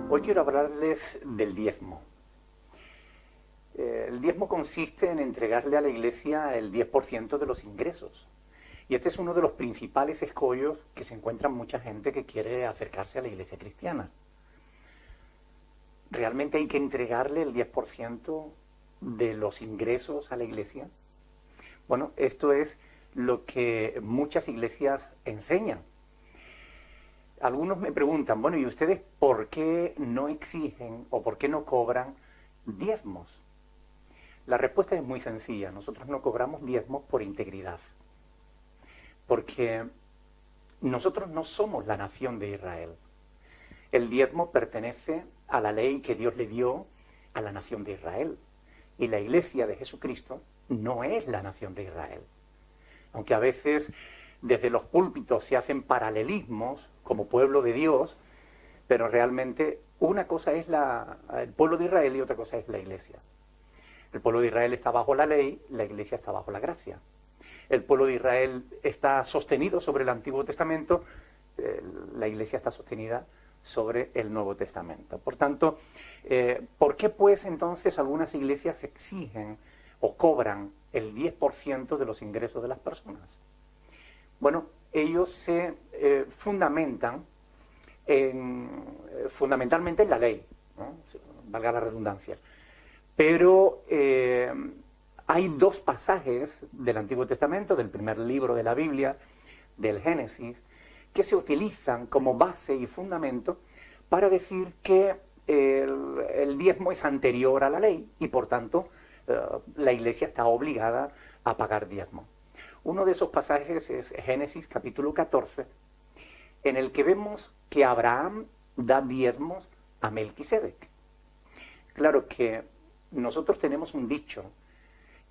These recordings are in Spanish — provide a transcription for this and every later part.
Hoy quiero hablarles del diezmo. El diezmo consiste en entregarle a la Iglesia el 10% de los ingresos. Y este es uno de los principales escollos que se encuentra mucha gente que quiere acercarse a la Iglesia cristiana. ¿Realmente hay que entregarle el 10% de los ingresos a la Iglesia? Bueno, esto es lo que muchas iglesias enseñan. Algunos me preguntan, bueno, ¿y ustedes por qué no exigen o por qué no cobran diezmos? La respuesta es muy sencilla. Nosotros no cobramos diezmos por integridad. Porque nosotros no somos la nación de Israel. El diezmo pertenece a la ley que Dios le dio a la nación de Israel. Y la iglesia de Jesucristo no es la nación de Israel. Aunque a veces desde los púlpitos se hacen paralelismos como pueblo de Dios, pero realmente una cosa es el pueblo de Israel y otra cosa es la iglesia. El pueblo de Israel está bajo la ley, la iglesia está bajo la gracia. El pueblo de Israel está sostenido sobre el Antiguo Testamento, la iglesia está sostenida sobre el Nuevo Testamento. Por tanto, ¿por qué pues entonces algunas iglesias exigen o cobran el 10% de los ingresos de las personas? Bueno, ellos se fundamentan fundamentalmente en la ley, ¿no? Valga la redundancia. Pero hay dos pasajes del Antiguo Testamento, del primer libro de la Biblia, del Génesis, que se utilizan como base y fundamento para decir que el diezmo es anterior a la ley y por tanto la iglesia está obligada a pagar diezmo. Uno de esos pasajes es Génesis capítulo 14, en el que vemos que Abraham da diezmos a Melquisedec. Claro que nosotros tenemos un dicho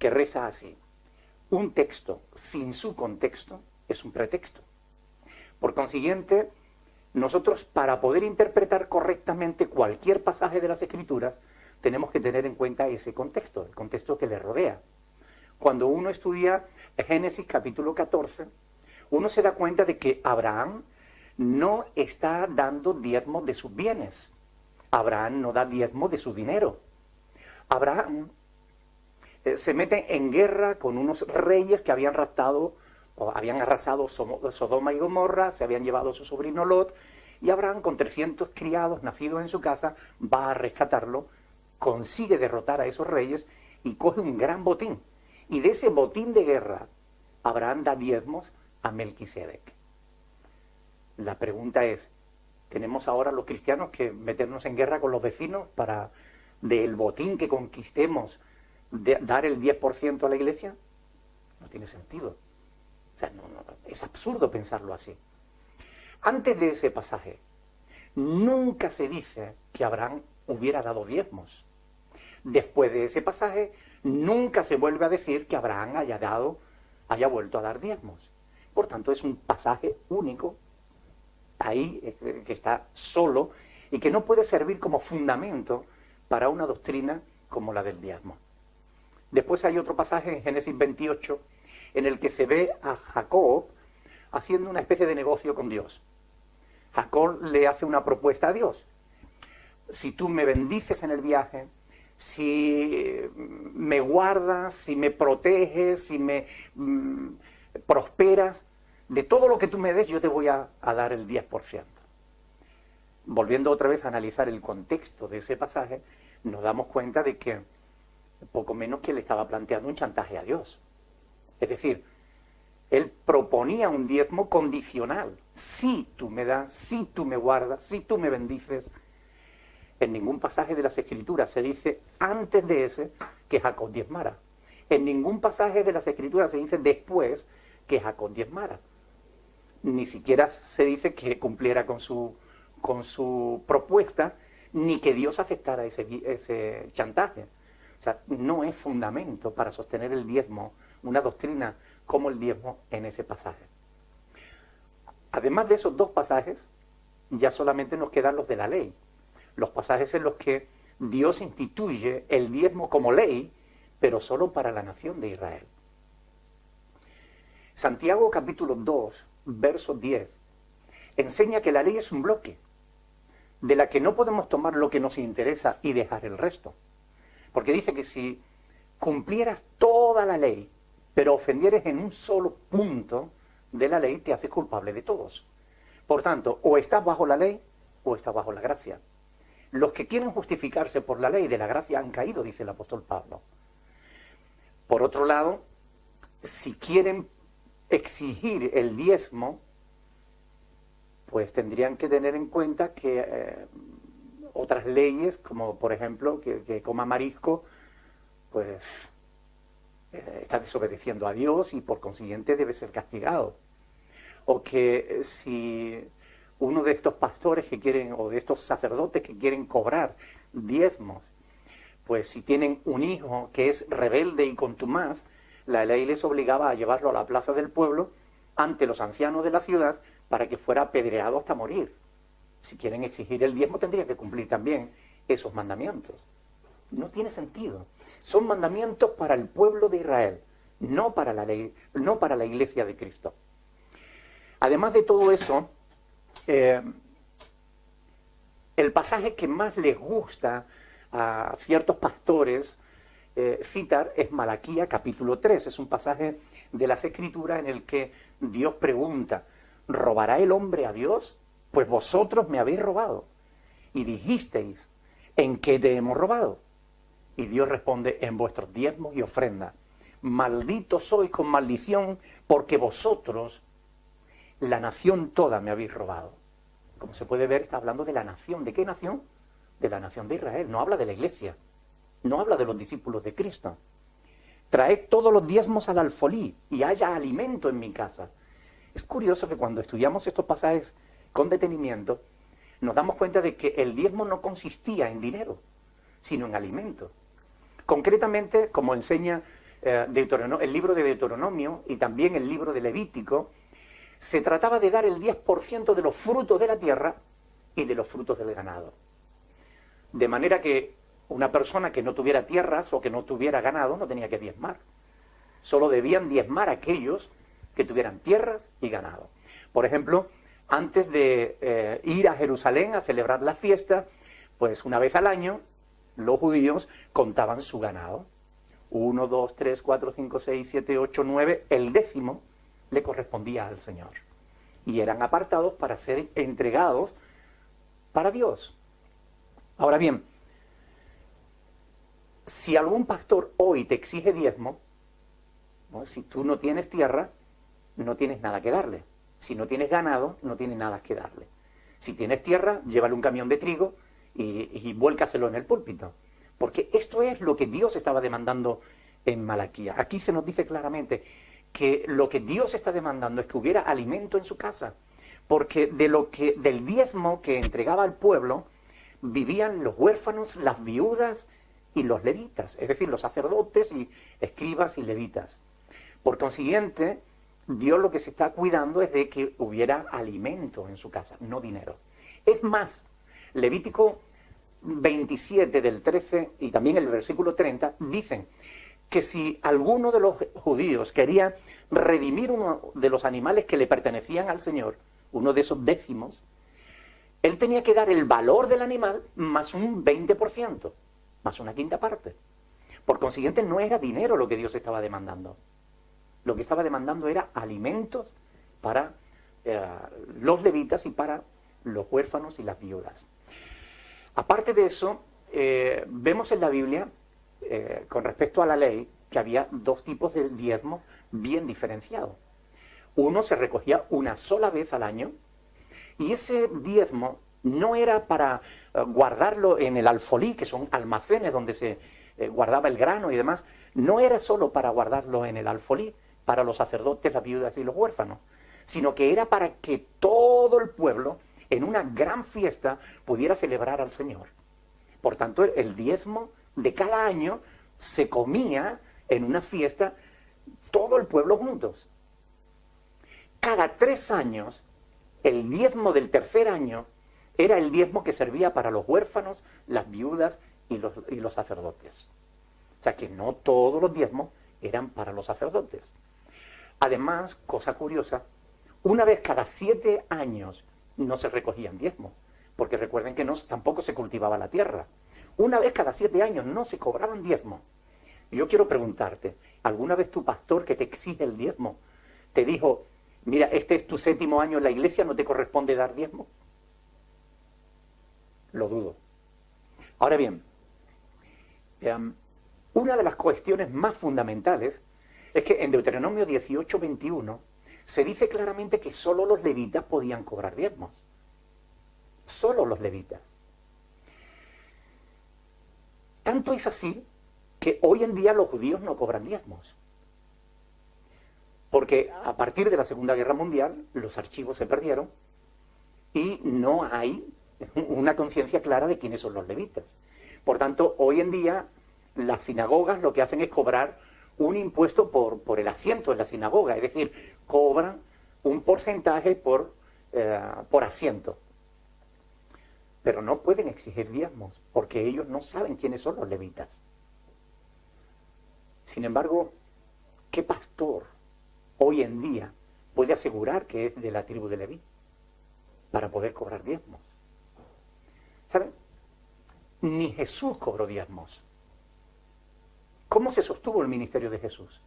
que reza así: un texto sin su contexto es un pretexto. Por consiguiente, nosotros para poder interpretar correctamente cualquier pasaje de las Escrituras tenemos que tener en cuenta ese contexto, el contexto que le rodea. Cuando uno estudia Génesis capítulo 14, uno se da cuenta de que Abraham no está dando diezmo de sus bienes. Abraham no da diezmo de su dinero. Abraham se mete en guerra con unos reyes que habían arrasado Sodoma y Gomorra, se habían llevado a su sobrino Lot, y Abraham, con 300 criados nacidos en su casa, va a rescatarlo, consigue derrotar a esos reyes y coge un gran botín. Y de ese botín de guerra, Abraham da diezmos a Melquisedec. La pregunta es, ¿tenemos ahora los cristianos que meternos en guerra con los vecinos para del botín que conquistemos dar el 10% a la iglesia? No tiene sentido. O sea, es absurdo pensarlo así. Antes de ese pasaje, nunca se dice que Abraham hubiera dado diezmos. Después de ese pasaje, nunca se vuelve a decir que Abraham haya vuelto a dar diezmos. Por tanto, es un pasaje único, ahí, que está solo, y que no puede servir como fundamento para una doctrina como la del diezmo. Después hay otro pasaje en Génesis 28, en el que se ve a Jacob haciendo una especie de negocio con Dios. Jacob le hace una propuesta a Dios. Si tú me bendices en el viaje, si me guardas, si me proteges, si me prosperas, de todo lo que tú me des yo te voy a dar el 10%. Volviendo otra vez a analizar el contexto de ese pasaje, nos damos cuenta de que poco menos que le estaba planteando un chantaje a Dios. Es decir, él proponía un diezmo condicional. Si tú me das, si tú me guardas, si tú me bendices. En ningún pasaje de las Escrituras se dice antes de ese que Jacob diezmara. En ningún pasaje de las Escrituras se dice después que Jacob diezmara. Ni siquiera se dice que cumpliera con su propuesta, ni que Dios aceptara ese chantaje. O sea, no es fundamento para sostener el diezmo, una doctrina como el diezmo en ese pasaje. Además de esos dos pasajes, ya solamente nos quedan los de la ley. Los pasajes en los que Dios instituye el diezmo como ley, pero solo para la nación de Israel. Santiago capítulo 2, verso 10, enseña que la ley es un bloque. de la que no podemos tomar lo que nos interesa y dejar el resto. Porque dice que si cumplieras toda la ley, pero ofendieres en un solo punto de la ley, te haces culpable de todos. Por tanto, o estás bajo la ley o estás bajo la gracia. Los que quieren justificarse por la ley de la gracia han caído, dice el apóstol Pablo. Por otro lado, si quieren exigir el diezmo, pues tendrían que tener en cuenta que otras leyes, como por ejemplo que coma marisco, pues está desobedeciendo a Dios y por consiguiente debe ser castigado. O que si uno de estos pastores que quieren, o de estos sacerdotes que quieren cobrar diezmos, pues si tienen un hijo que es rebelde y contumaz, la ley les obligaba a llevarlo a la plaza del pueblo ante los ancianos de la ciudad para que fuera apedreado hasta morir. Si quieren exigir el diezmo tendrían que cumplir también esos mandamientos. No tiene sentido. Son mandamientos para el pueblo de Israel, no para la ley, no para la iglesia de Cristo. Además de todo eso, el pasaje que más les gusta a ciertos pastores citar es Malaquía capítulo 3. Es un pasaje de las Escrituras en el que Dios pregunta: ¿robará el hombre a Dios? Pues vosotros me habéis robado. Y dijisteis: ¿en qué te hemos robado? Y Dios responde: en vuestros diezmos y ofrendas. Malditos sois con maldición, porque vosotros, la nación toda, me habéis robado. Como se puede ver, está hablando de la nación. ¿De qué nación? De la nación de Israel. No habla de la iglesia. No habla de los discípulos de Cristo. Traed todos los diezmos al alfolí y haya alimento en mi casa. Es curioso que cuando estudiamos estos pasajes con detenimiento, nos damos cuenta de que el diezmo no consistía en dinero, sino en alimento. Concretamente, como enseña el libro de Deuteronomio y también el libro de Levítico, se trataba de dar el 10% de los frutos de la tierra y de los frutos del ganado. De manera que una persona que no tuviera tierras o que no tuviera ganado no tenía que diezmar. Solo debían diezmar aquellos que tuvieran tierras y ganado. Por ejemplo, antes de ir a Jerusalén a celebrar la fiesta, pues una vez al año los judíos contaban su ganado. 1, 2, 3, 4, 5, 6, 7, 8, 9, el 10º le correspondía al Señor. Y eran apartados para ser entregados para Dios. Ahora bien, si algún pastor hoy te exige diezmo, ¿no? Si tú no tienes tierra, no tienes nada que darle. Si no tienes ganado, no tienes nada que darle. Si tienes tierra, llévale un camión de trigo y vuélcaselo en el púlpito. Porque esto es lo que Dios estaba demandando en Malaquía. Aquí se nos dice claramente que lo que Dios está demandando es que hubiera alimento en su casa. Porque del diezmo que entregaba al pueblo, vivían los huérfanos, las viudas y los levitas, es decir, los sacerdotes y escribas y levitas. Por consiguiente, Dios lo que se está cuidando es de que hubiera alimento en su casa, no dinero. Es más, Levítico 27 del 13 y también el versículo 30 dicen que si alguno de los judíos quería redimir uno de los animales que le pertenecían al Señor, uno de esos décimos, él tenía que dar el valor del animal más un 20%, más una quinta parte. Por consiguiente, no era dinero lo que Dios estaba demandando. Lo que estaba demandando era alimentos para los levitas y para los huérfanos y las viudas. Aparte de eso, vemos en la Biblia, con respecto a la ley, que había dos tipos de diezmo bien diferenciados. Uno se recogía una sola vez al año, y ese diezmo no era para guardarlo en el alfolí, que son almacenes donde se guardaba el grano y demás. No era solo para guardarlo en el alfolí, para los sacerdotes, las viudas y los huérfanos, sino que era para que todo el pueblo, en una gran fiesta, pudiera celebrar al Señor. Por tanto, el diezmo de cada año se comía en una fiesta todo el pueblo juntos. Cada 3 años, el diezmo del tercer año era el diezmo que servía para los huérfanos, las viudas y los sacerdotes. O sea que no todos los diezmos eran para los sacerdotes. Además, cosa curiosa, una vez cada 7 años no se recogían diezmos, porque recuerden que tampoco se cultivaba la tierra. Una vez cada 7 años no se cobraban diezmos. Y yo quiero preguntarte, ¿alguna vez tu pastor que te exige el diezmo te dijo, mira, este es tu 7º año en la iglesia, no te corresponde dar diezmo? Lo dudo. Ahora bien, una de las cuestiones más fundamentales es que en Deuteronomio 18:21 se dice claramente que solo los levitas podían cobrar diezmos. Solo los levitas. Tanto es así que hoy en día los judíos no cobran diezmos. Porque a partir de la Segunda Guerra Mundial los archivos se perdieron y no hay una conciencia clara de quiénes son los levitas. Por tanto, hoy en día las sinagogas lo que hacen es cobrar un impuesto por el asiento en la sinagoga, es decir, cobran un porcentaje por asiento. Pero no pueden exigir diezmos, porque ellos no saben quiénes son los levitas. Sin embargo, ¿qué pastor hoy en día puede asegurar que es de la tribu de Leví para poder cobrar diezmos? ¿Saben? Ni Jesús cobró diezmos. ¿Cómo se sostuvo el ministerio de Jesús?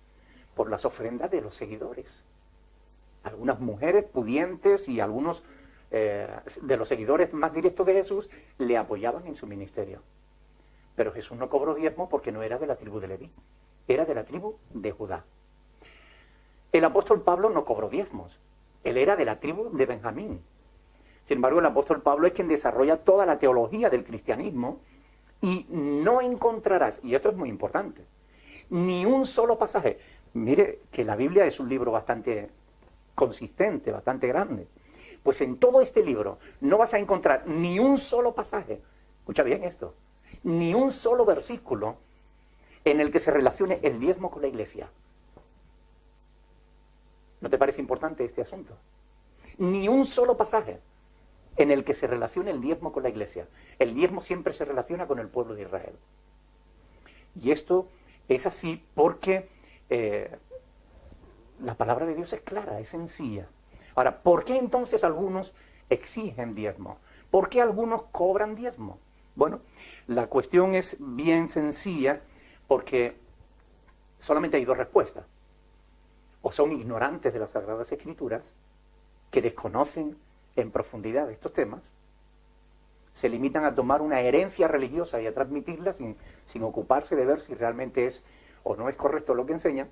Por las ofrendas de los seguidores. Algunas mujeres pudientes y algunos de los seguidores más directos de Jesús le apoyaban en su ministerio. Pero Jesús no cobró diezmo porque no era de la tribu de Leví, era de la tribu de Judá. El apóstol Pablo no cobró diezmos, él era de la tribu de Benjamín. Sin embargo, el apóstol Pablo es quien desarrolla toda la teología del cristianismo y no encontrarás, y esto es muy importante, ni un solo pasaje. Mire que la Biblia es un libro bastante consistente, bastante grande. Pues en todo este libro no vas a encontrar ni un solo pasaje, escucha bien esto, ni un solo versículo en el que se relacione el diezmo con la iglesia. ¿No te parece importante este asunto? Ni un solo pasaje en el que se relacione el diezmo con la iglesia. El diezmo siempre se relaciona con el pueblo de Israel. Y esto es así porque la palabra de Dios es clara, es sencilla. Ahora, ¿por qué entonces algunos exigen diezmo? ¿Por qué algunos cobran diezmo? Bueno, la cuestión es bien sencilla porque solamente hay 2 respuestas. O son ignorantes de las Sagradas Escrituras, que desconocen en profundidad estos temas, se limitan a tomar una herencia religiosa y a transmitirla sin ocuparse de ver si realmente es o no es correcto lo que enseñan,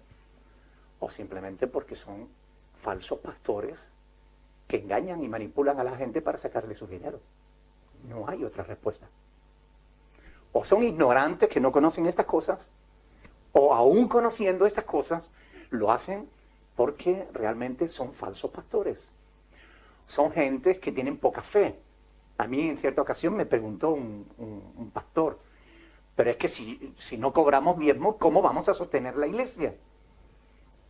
o simplemente porque son falsos pastores que engañan y manipulan a la gente para sacarle su dinero. No hay otra respuesta. O son ignorantes que no conocen estas cosas, o aún conociendo estas cosas, lo hacen porque realmente son falsos pastores. Son gentes que tienen poca fe. A mí en cierta ocasión me preguntó un pastor, pero es que si no cobramos diezmo, ¿cómo vamos a sostener la iglesia?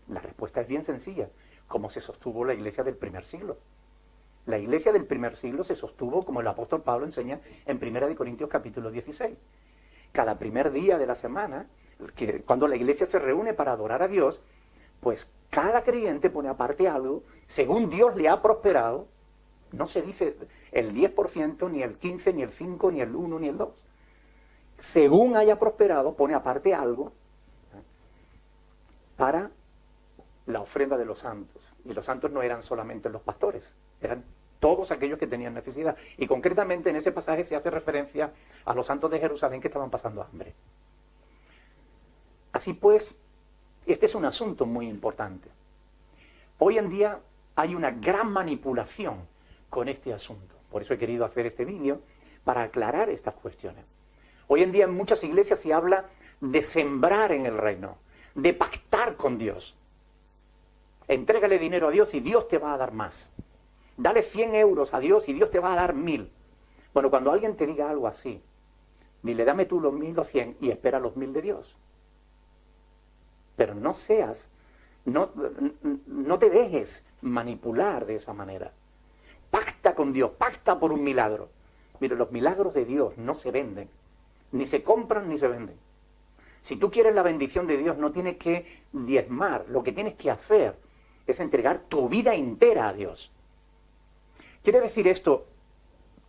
La respuesta es bien sencilla. ¿Cómo se sostuvo la iglesia del primer siglo? La iglesia del primer siglo se sostuvo, como el apóstol Pablo enseña en 1 Corintios capítulo 16. Cada primer día de la semana, cuando la iglesia se reúne para adorar a Dios, pues cada creyente pone aparte algo, según Dios le ha prosperado. No se dice el 10%, ni el 15%, ni el 5%, ni el 1%, ni el 2%. Según haya prosperado, pone aparte algo para la ofrenda de los santos. Y los santos no eran solamente los pastores, eran todos aquellos que tenían necesidad. Y concretamente en ese pasaje se hace referencia a los santos de Jerusalén que estaban pasando hambre. Así pues, este es un asunto muy importante. Hoy en día hay una gran manipulación con este asunto. Por eso he querido hacer este vídeo, para aclarar estas cuestiones. Hoy en día en muchas iglesias se habla de sembrar en el reino, de pactar con Dios. Entrégale dinero a Dios y Dios te va a dar más. Dale 100 euros a Dios y Dios te va a dar 1000. Bueno, cuando alguien te diga algo así, dile, dame tú los 1000 o 100 y espera los 1000 de Dios. Pero no te dejes manipular de esa manera. Pacta con Dios, pacta por un milagro. Mire, los milagros de Dios no se venden, ni se compran ni se venden. Si tú quieres la bendición de Dios, no tienes que diezmar. Lo que tienes que hacer es entregar tu vida entera a Dios. Quiere decir esto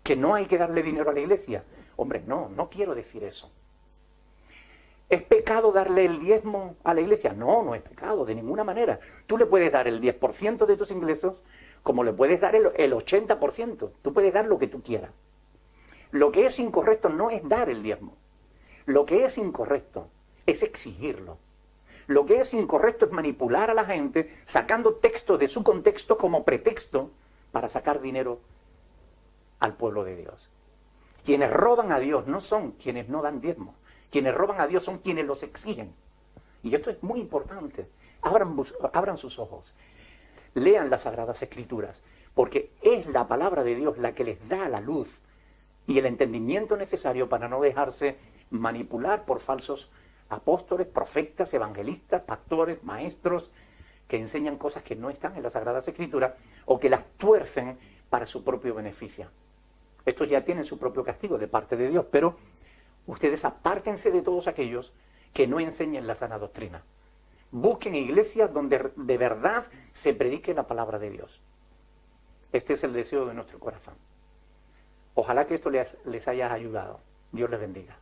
¿Que no hay que darle dinero a la iglesia? Hombre, no quiero decir eso. ¿Es pecado darle el diezmo a la iglesia? No es pecado, de ninguna manera. Tú le puedes dar el 10% de tus ingresos, como le puedes dar el 80%. Tú puedes dar lo que tú quieras. Lo que es incorrecto no es dar el diezmo. Lo que es incorrecto es exigirlo. Lo que es incorrecto es manipular a la gente sacando textos de su contexto como pretexto para sacar dinero al pueblo de Dios. Quienes roban a Dios no son quienes no dan diezmo. Quienes roban a Dios son quienes los exigen. Y esto es muy importante. Abran sus ojos. Lean las Sagradas Escrituras, porque es la palabra de Dios la que les da la luz y el entendimiento necesario para no dejarse manipular por falsos apóstoles, profetas, evangelistas, pastores, maestros, que enseñan cosas que no están en las Sagradas Escrituras o que las tuercen para su propio beneficio. Estos ya tienen su propio castigo de parte de Dios, pero ustedes apártense de todos aquellos que no enseñen la sana doctrina. Busquen iglesias donde de verdad se predique la palabra de Dios. Este es el deseo de nuestro corazón. Ojalá que esto les haya ayudado. Dios les bendiga.